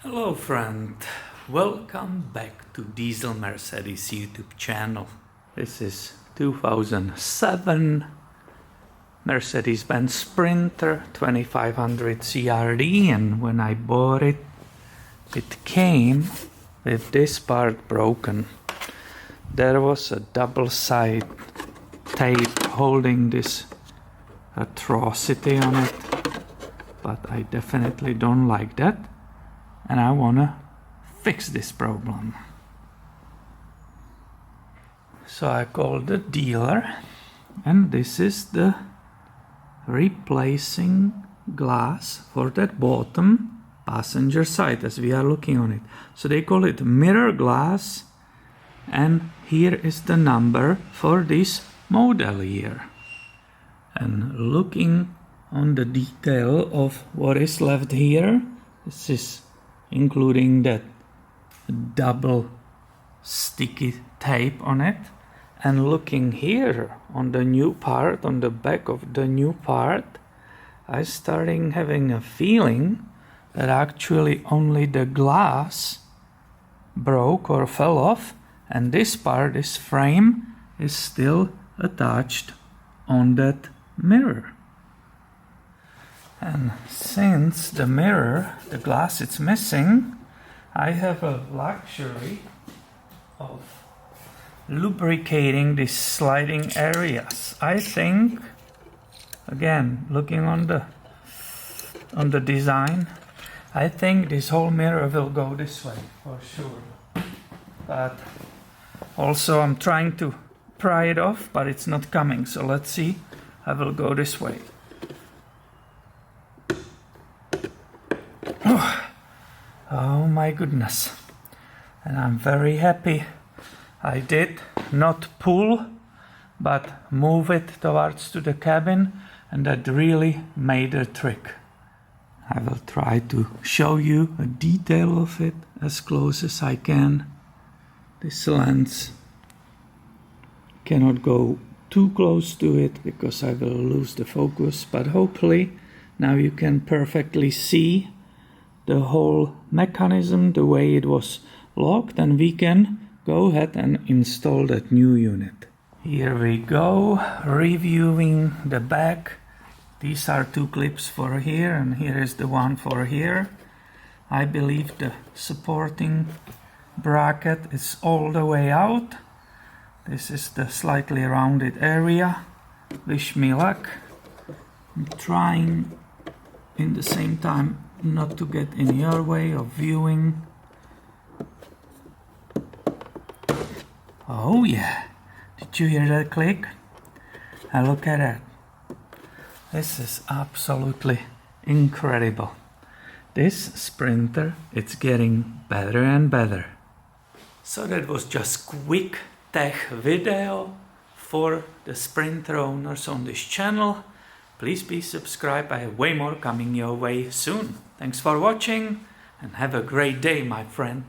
Hello friend, welcome back to Diesel Mercedes YouTube channel. This is 2007 Mercedes-Benz Sprinter 2500 CRD, and when I bought it, it came with this part broken. There was a double side tape holding this atrocity on it, but I definitely don't like that. And I wanna fix this problem. So I called the dealer, and this is the replacing glass for that bottom passenger side as we are looking on it. So they call it mirror glass, and here is the number for this model year. And looking on the detail of what is left here, this is including that double sticky tape on it, and looking here on the new part, on the back of the new part, I starting having a feeling that actually only the glass broke or fell off, and this part, this frame, is still attached on that mirror. And since the mirror, the glass, it's missing, I have a luxury of lubricating these sliding areas. I think, again, looking on the design, I think this whole mirror will go this way for sure. But also I'm trying to pry it off, but it's not coming. So let's see. I will go this way. Oh my goodness, and I'm very happy I did not pull but move it towards to the cabin, and that really made a trick. I will try to show you a detail of it as close as I can. This lens cannot go too close to it because I will lose the focus, but hopefully now you can perfectly see the whole mechanism, the way it was locked, and we can go ahead and install that new unit. Here we go, reviewing the back. These are two clips for here, and here is the one for here. I believe the supporting bracket is all the way out. This is the slightly rounded area. Wish me luck. I'm trying in the same time not to get in your way of viewing. Oh yeah, did you hear that click? And look at that. This is absolutely incredible. This Sprinter, it's getting better and better. So that was just quick tech video for the Sprinter owners on this channel. Please be subscribed, I have way more coming your way soon. Thanks for watching and have a great day, my friend.